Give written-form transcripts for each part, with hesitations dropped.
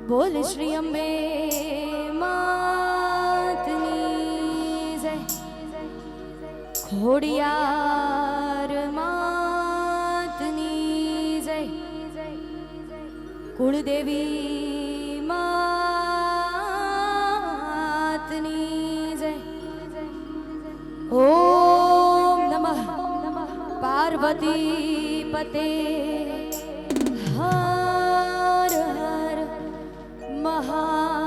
बोल श्री अम्बे मातनी जय, खोड़ियार मातनी जय, कुलदेवी मातनी जय। ओम नमः पार्वती पते हर हर महादेव।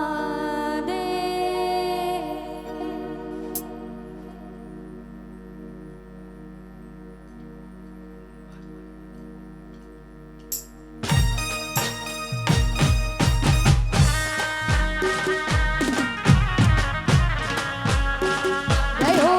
जय हो।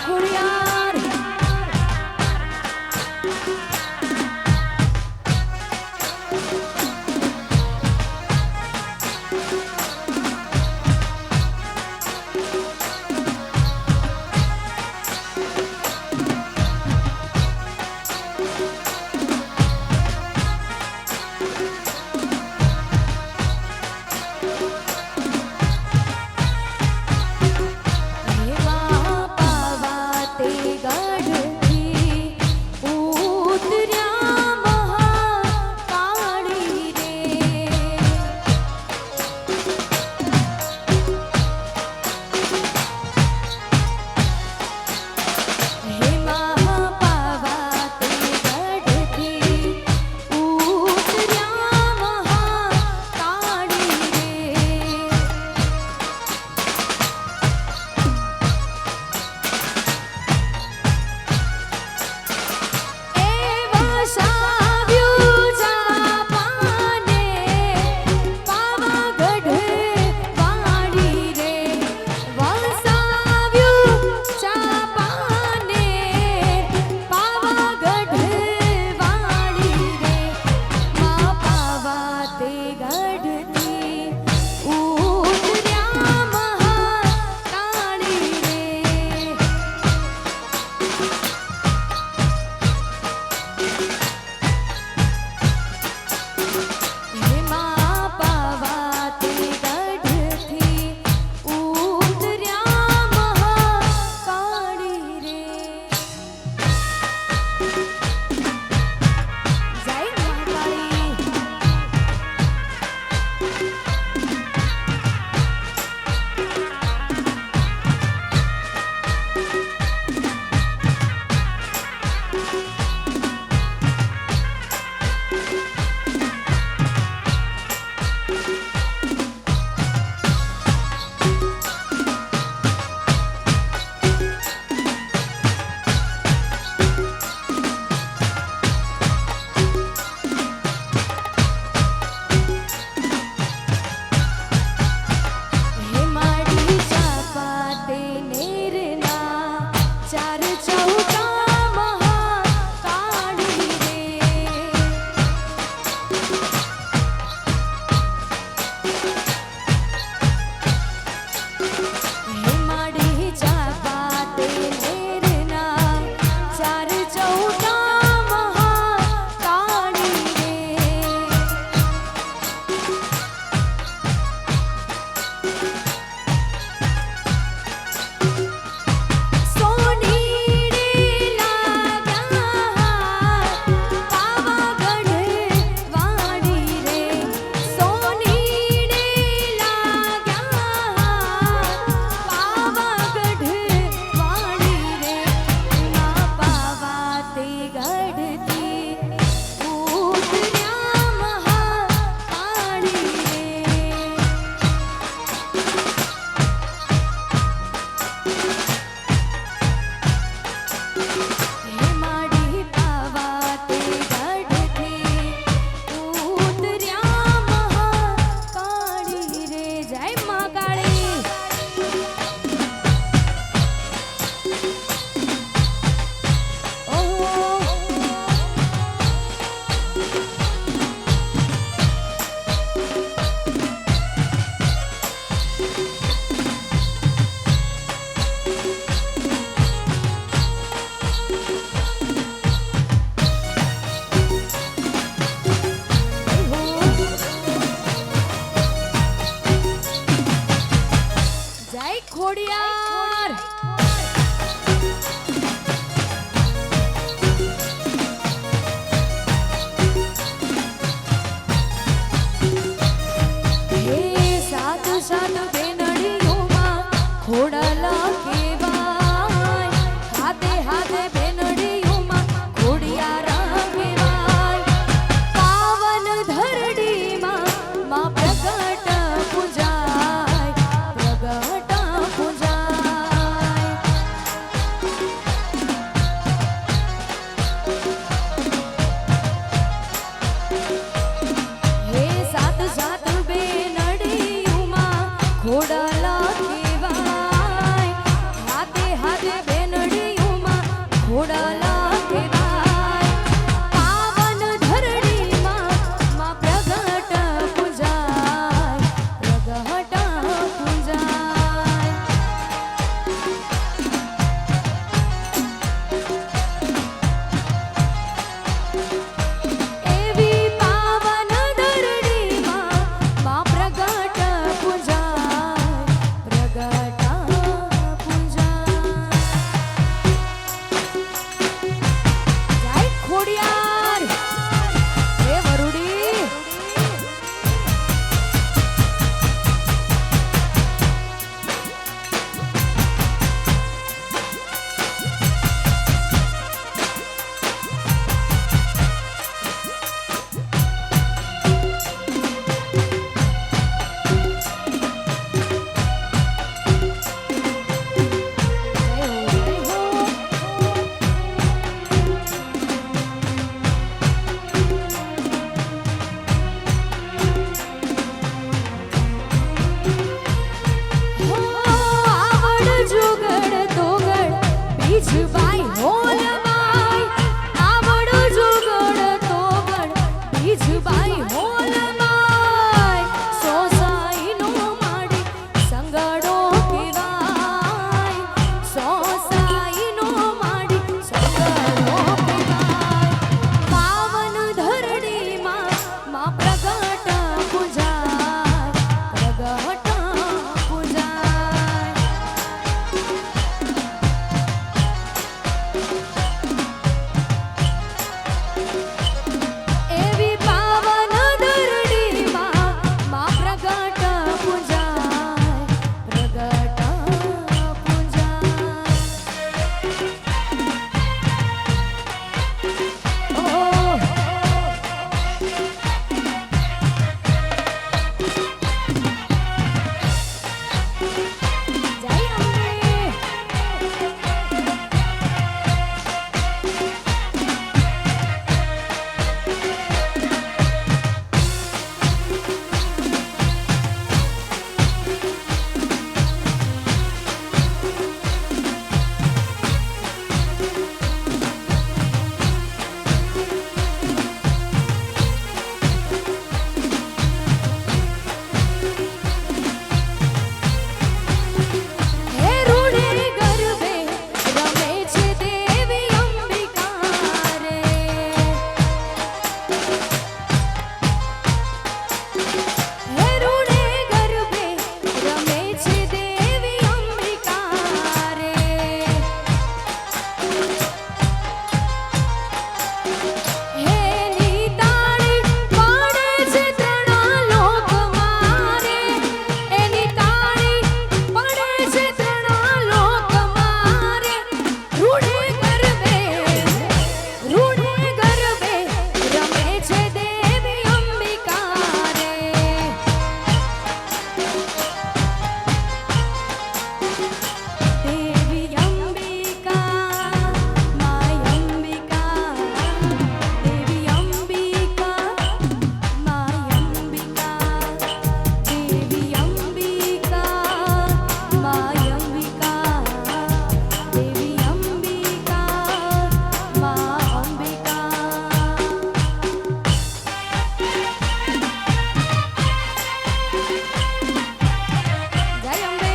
ખોડિયાર હે બાપા વાતે બીજબાઈ હોલબાઈ આવડ જુગડ તોગડ બીજબાઈ હોલબાઈ સોસાઈનો માડી સંગડો પીવાય સોસાઈનો માડી સંગડો પીવાય પાવન ધરણીમાં માં પ્રગટ પૂજાય પ્રગટ પૂજાય એવી પાવન ધરણીમાં માં પ્રગટ પૂજાય પ્રગટ પૂજાય ઓ જય અંબે હે રૂડે ગરબે રમે છે દેવી અંબિકા રે હે રૂડે ગરબે રમે છે દેવી અંબિકા રે હે નીતાળી પાડે છે ત્રણા લોક મારે એની તાળી પડે છે ત્રણા લોક મારે રૂડે ગરબે રમે છે દેવી અંબિકા રે દેવી અંબિકા માય અંબિકા દેવી અંબિકા માય અંબિકા દેવી અંબિકા માય અંબિકા દેવી અંબિકા મા અંબિકા જય અંબે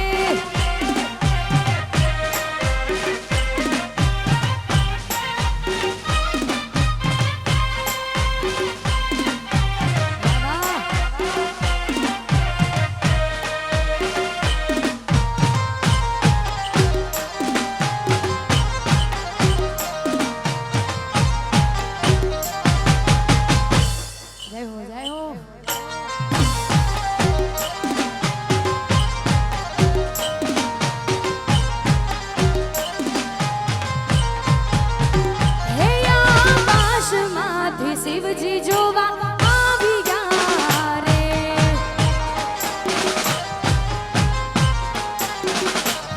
જય હો જય હો હે આકાશમાંથી શિવજી જોવા આવી ગયા રે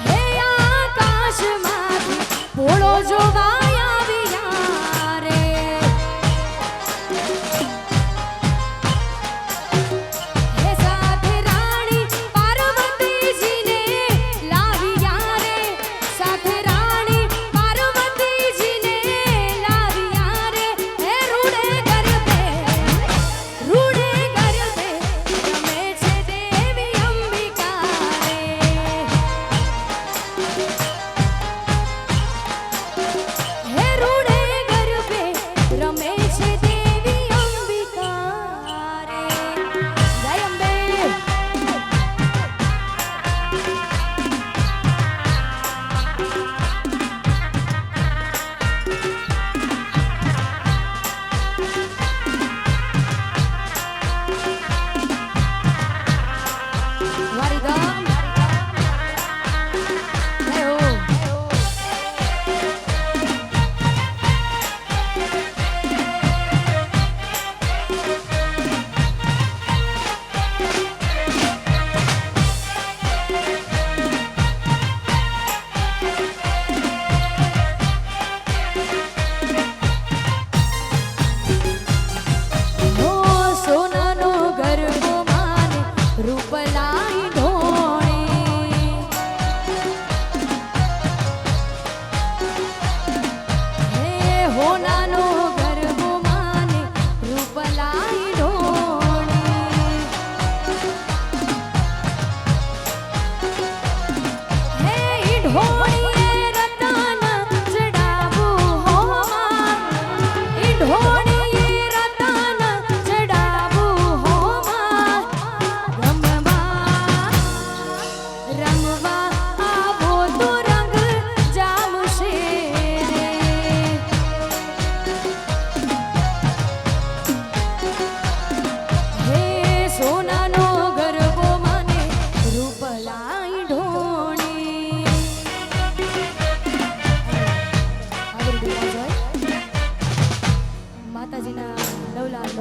હે આકાશમાંથી ભોળો જોવા આવી ગયા રે હે સાથે રાણી પાર્વતીજીને લાવ્યા રે સાથે રાણી પાર્વતીજીને લાવ્યા રે હે રૂડે ગરબે રમે છે દેવી અંબિકા રે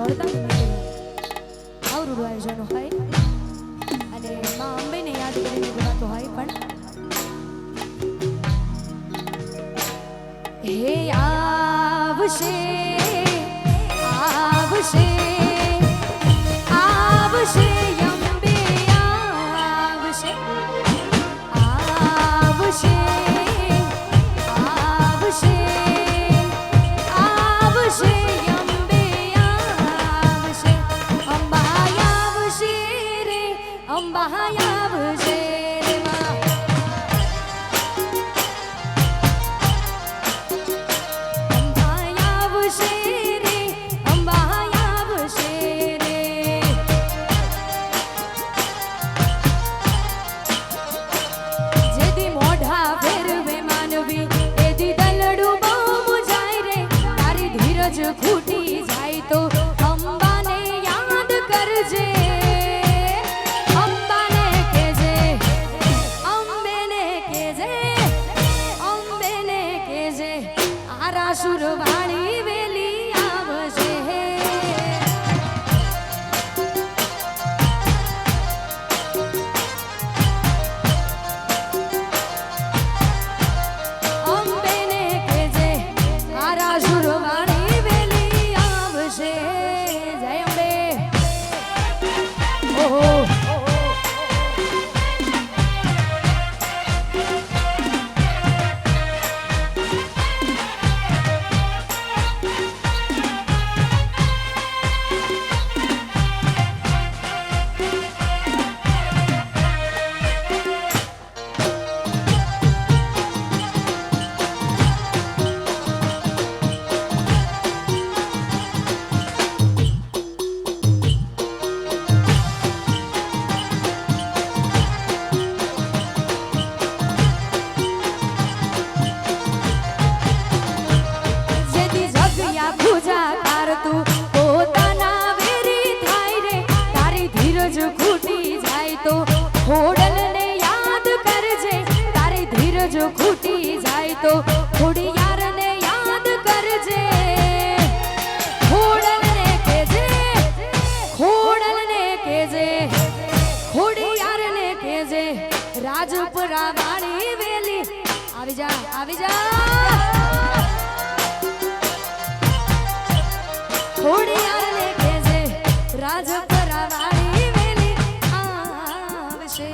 મળતા આવરું આયોજન હોય અને માં અંબેને યાદ કરીને બોલાતો હોય પણ હે આવશે આવશે આવશે અંબે આવશે આવશે આવશે આવશે અંબે આવશે અંબા આવશે રે અંબા આવશે રે માં અંબા આવશે રે અંબા આવશે રે જેદી મોઢા ફેરવે માનવી એદી દલડું બહુ મુજાય રે તારી ધીરજ ખૂટી જાય તો અંબાને યાદ કરજે અંબાને કેજે અંબેને કેજે અંબેને કેજે આરાસુર વાળી વેલી આવશે અંબેને કેજે આરાસુર વાળી વેલી આવશે જય અંબે ઓહો જેદી જગ્યા પૂજા કરતું પોતાના વેરી થાય રે તારી ધીરજ ખૂટી જાય તો ખોડલને યાદ કરજે તારી ધીરજ ખૂટી જાય તો ખોડિયારને યાદ કરજે ખોડલને કેજે ખોડલને કેજે ખોડિયારને કેજે રાજપુરા વાળી વેલી આવી જા આવી જા ખોડિયારને કેજે રાજપુરા વાળી વેલી આવશે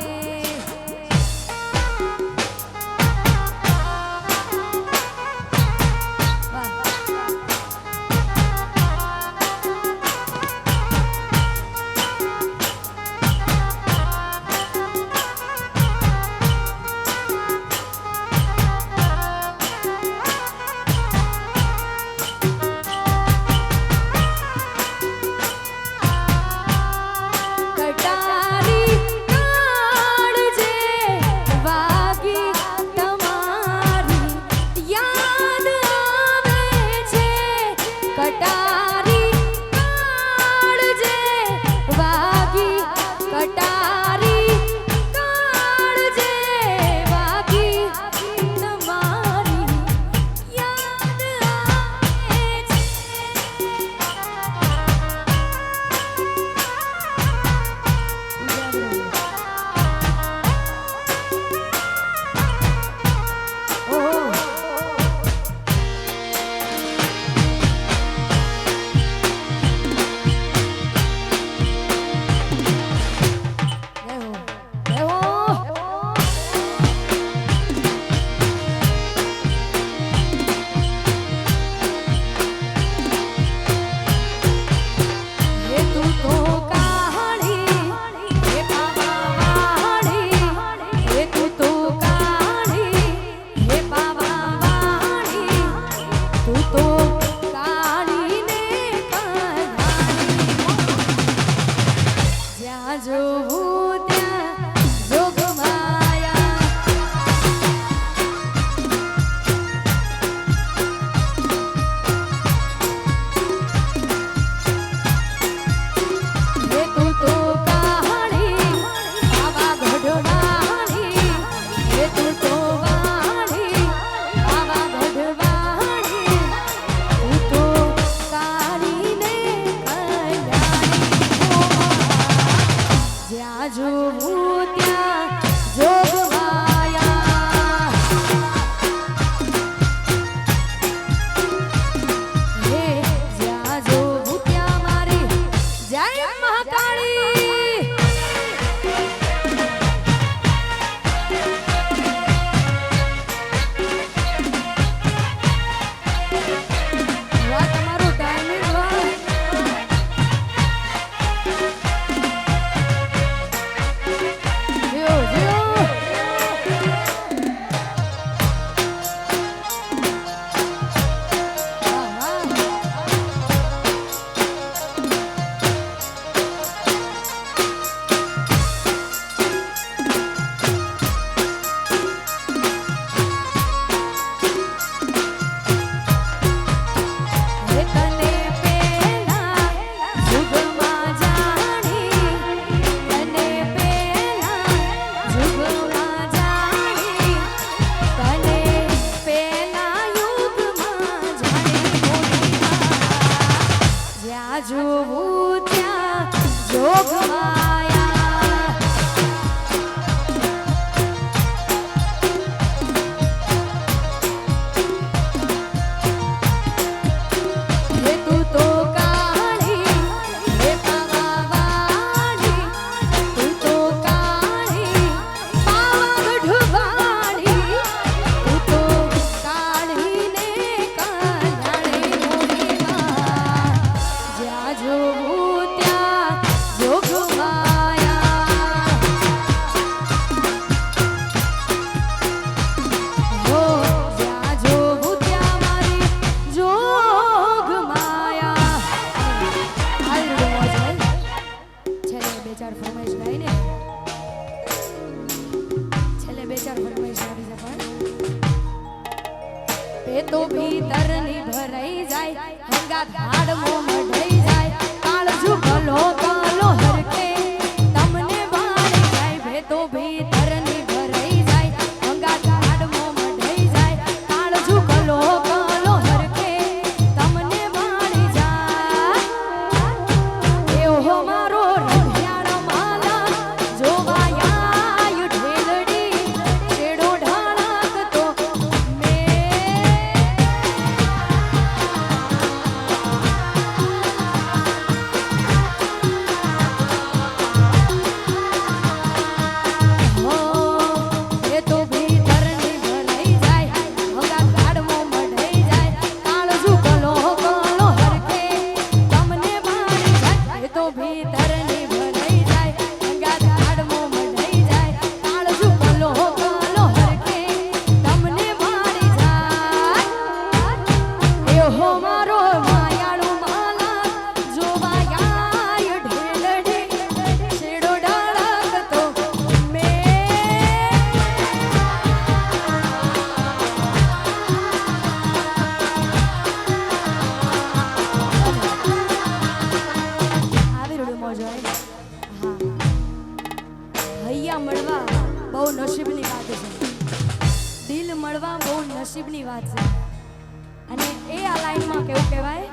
એ તો ભીતરની ભરાઈ જાય હંગા ધાડમાં મઢાઈ જાય કાળજુ ગલો કાલો હરકે તમને વાળી જાય ભે તો ભીતરની ભરાઈ જાય હંગા ધાડમાં મઢાઈ જાય કાળજુ ગલો કાલો હરકે તમને વાળી જાય એવો મારો રઢિયાળો માલા જોવાયા ઢેલડી છેડો ઢાળક તો નસીબની વાત છે દિલ મળવા બહુ નસીબની વાત છે અને એ આ લાઈનમાં કેવું કહેવાય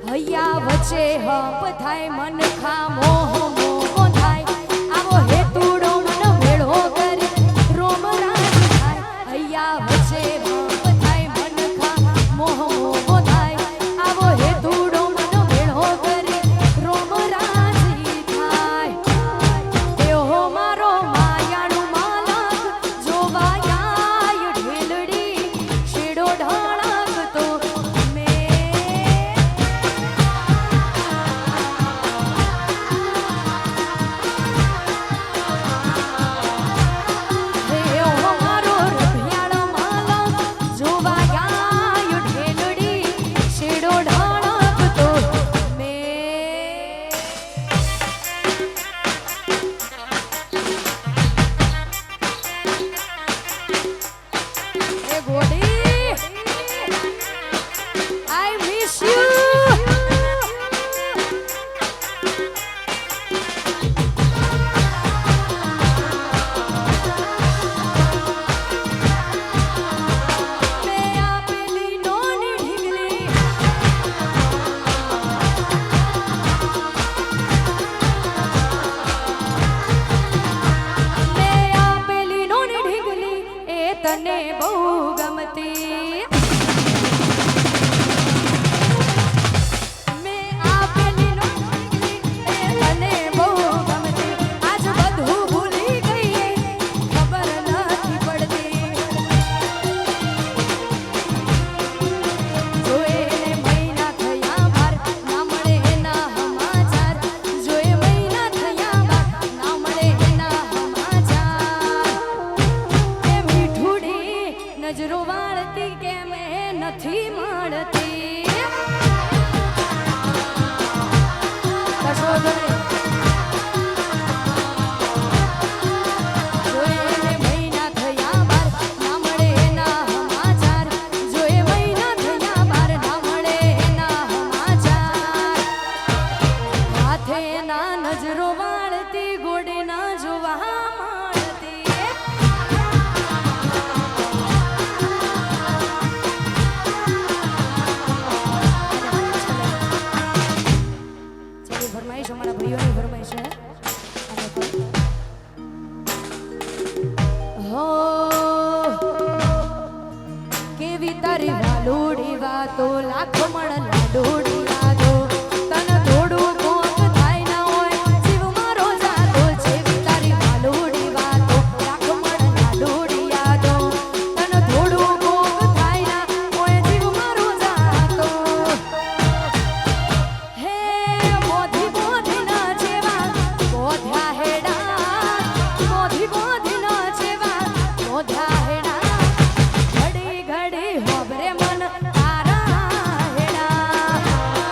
હૈયા વચ્ચે હપ થાય મન ખા મોહ મોહ થાય આવો હેતુડો મન ભેળો કરી રોમ રાજ થાય હૈયા વચ્ચે હપ થાય મન ખા મોહ મોહ થાય આવો હેતુડો મન ભેળો કરી રોમ રાજ થાય એવો મારો તને બહુ ગમતી મેં આપેલી તને બહુ ગમતી આજ બધું ભૂલી ગઈ ખબર નથી પડતી જોઈને મહિના થયા બાર ના મળે એના સમાચાર જોએ મહિના થયા બાર ના મળે એના સમાચાર નજરો વાળતી કે મેં નથી મળતી કશો જોઈને મહિના થયા બાર ના મળે એના સમાચાર જોએ મહિના થયા બાર ના મળે એના સમાચાર હાથે ના નજરો વાળતી ગોડે ના જોવા અમારા ભાઈઓની ફરમાઈશ છે હો કેવી તારી વાલોડી વાતો લાખો મણ લાડોડી યાદો તને થોડું કોક થાય ના હોય જીવ મારો જાતો જેવી તારી વાલોડી વાતો લાખો મણ લાડોડી યાદો તને થોડું કોક થાય ના હોય જીવ મારો જાતો હે મોધી ઘડી ઘડી હોબરે મન તારા હેડા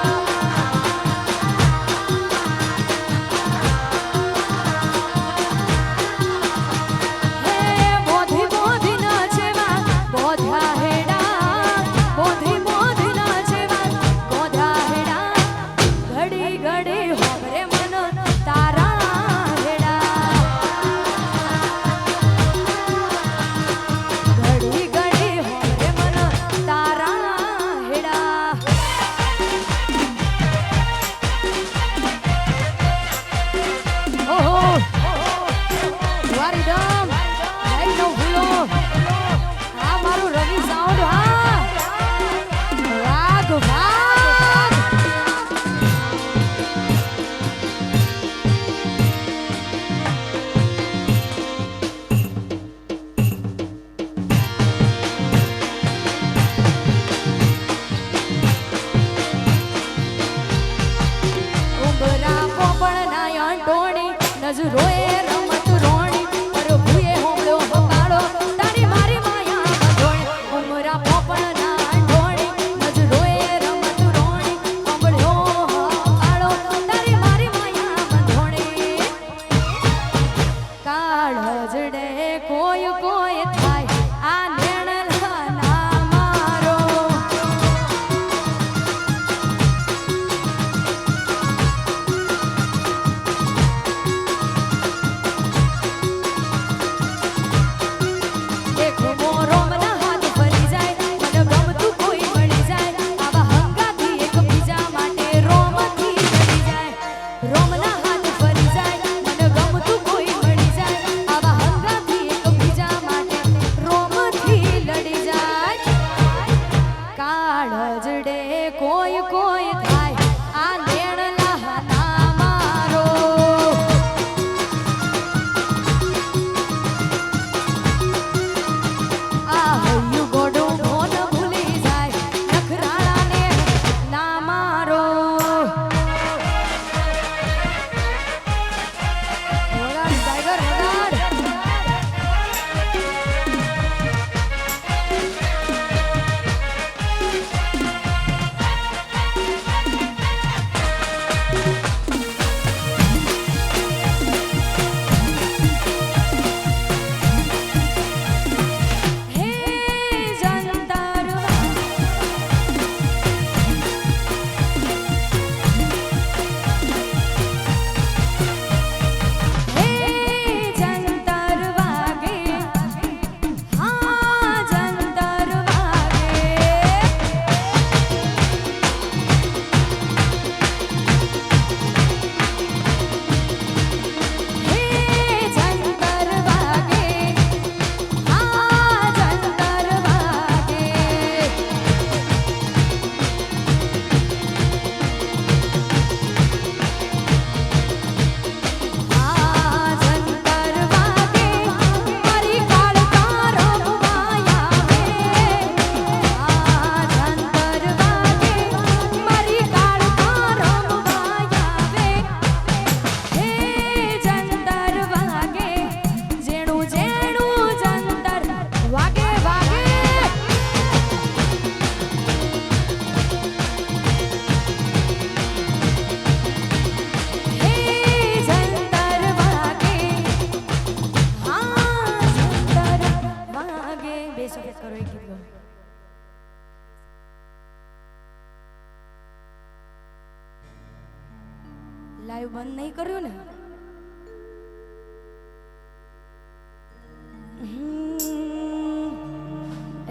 લાઈવ બંધ નહીં કર્યું ને?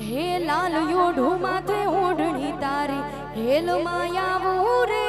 હે લાલ યોઢું માથે ઓઢણી તારી હેલ માયાવું રે